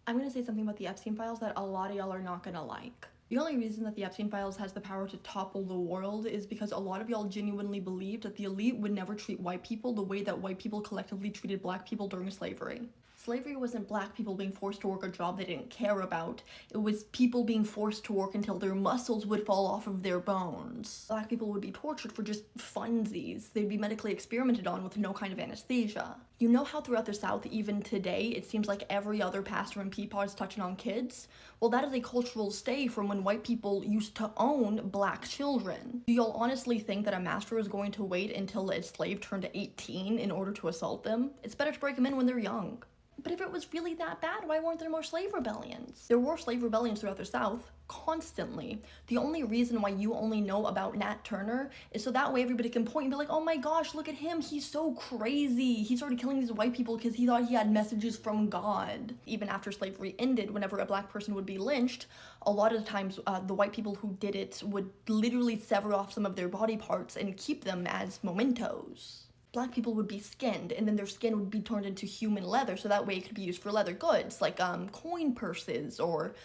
I'm gonna say something about the Epstein files that a lot of y'all are not gonna like. The only reason that the Epstein files has the power to topple the world is because a lot of y'all genuinely believed that the elite would never treat white people the way that white people collectively treated black people during slavery. Slavery wasn't black people being forced to work a job they didn't care about. It was people being forced to work until their muscles would fall off of their bones. Black people would be tortured for just funsies. They'd be medically experimented on with no kind of anesthesia. You know how throughout the South, even today, it seems like every other pastor and peapod is touching on kids? Well, that is a cultural stay from when white people used to own black children. Do y'all honestly think that a master is going to wait until a slave turned 18 in order to assault them? It's better to break them in when they're young. But if it was really that bad, why weren't there more slave rebellions? There were slave rebellions throughout the South, constantly. The only reason why you only know about Nat Turner is so that way everybody can point and be like, oh my gosh, look at him, he's so crazy. He started killing these white people because he thought he had messages from God. Even after slavery ended, whenever a black person would be lynched, a lot of the times the white people who did it would literally sever off some of their body parts and keep them as mementos. Black people would be skinned, and then their skin would be turned into human leather, so that way it could be used for leather goods, like coin purses, or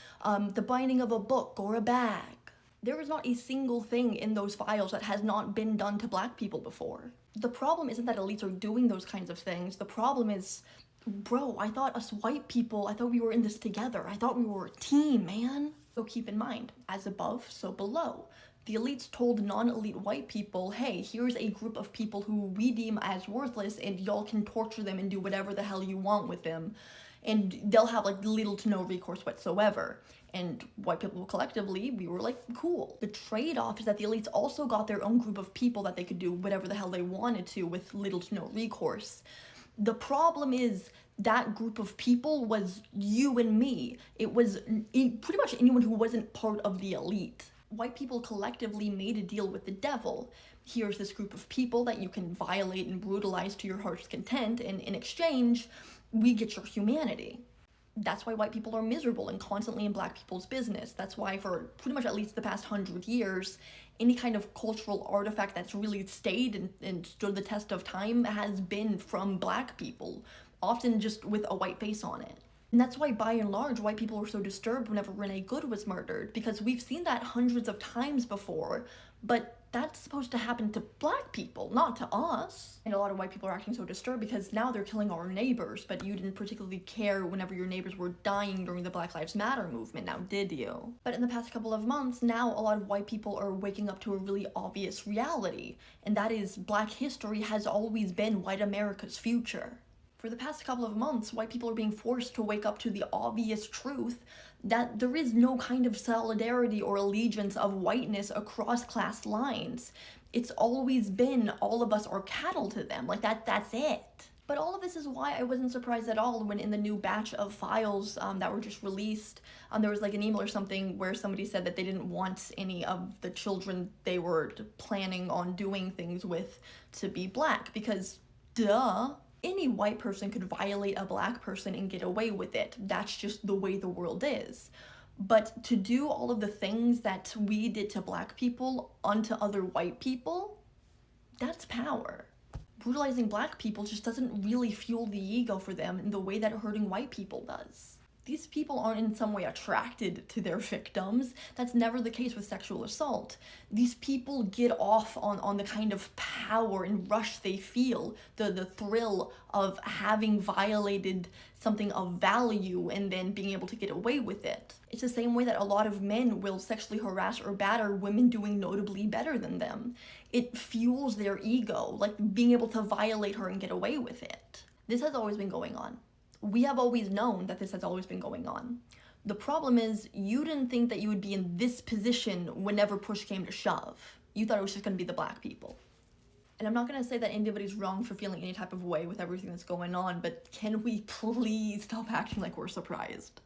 the binding of a book or a bag. There is not a single thing in those files that has not been done to black people before. The problem isn't that elites are doing those kinds of things. The problem is, bro, I thought us white people, I thought we were in this together. I thought we were a team, man. So keep in mind, as above, so below. The elites told non-elite white people, hey, here's a group of people who we deem as worthless and y'all can torture them and do whatever the hell you want with them. And they'll have like little to no recourse whatsoever. And white people collectively, we were like, cool. The trade-off is that the elites also got their own group of people that they could do whatever the hell they wanted to with little to no recourse. The problem is that group of people was you and me. It was pretty much anyone who wasn't part of the elite. White people collectively made a deal with the devil. Here's this group of people that you can violate and brutalize to your heart's content, and in exchange, we get your humanity. That's why white people are miserable and constantly in black people's business. That's why for pretty much at least the past 100 years, any kind of cultural artifact that's really stayed and stood the test of time has been from black people, often just with a white face on it. And that's why, by and large, white people were so disturbed whenever Renee Good was murdered, because we've seen that hundreds of times before, but that's supposed to happen to black people, not to us. And a lot of white people are acting so disturbed because now they're killing our neighbors, but you didn't particularly care whenever your neighbors were dying during the Black Lives Matter movement, now did you? But in the past couple of months, now a lot of white people are waking up to a really obvious reality, and that is black history has always been white America's future. For the past couple of months, white people are being forced to wake up to the obvious truth that there is no kind of solidarity or allegiance of whiteness across class lines. It's always been all of us are cattle to them, like that's it. But all of this is why I wasn't surprised at all when in the new batch of files that were just released, there was like an email or something where somebody said that they didn't want any of the children they were planning on doing things with to be black, because duh. Any white person could violate a black person and get away with it. That's just the way the world is. But to do all of the things that we did to black people onto other white people, that's power. Brutalizing black people just doesn't really fuel the ego for them in the way that hurting white people does. These people aren't in some way attracted to their victims. That's never the case with sexual assault. These people get off on the kind of power and rush they feel, the thrill of having violated something of value and then being able to get away with it. It's the same way that a lot of men will sexually harass or batter women doing notably better than them. It fuels their ego, like being able to violate her and get away with it. This has always been going on. We have always known that this has always been going on. The problem is, you didn't think that you would be in this position whenever push came to shove. You thought it was just going to be the black people. And I'm not going to say that anybody's wrong for feeling any type of way with everything that's going on, but can we please stop acting like we're surprised?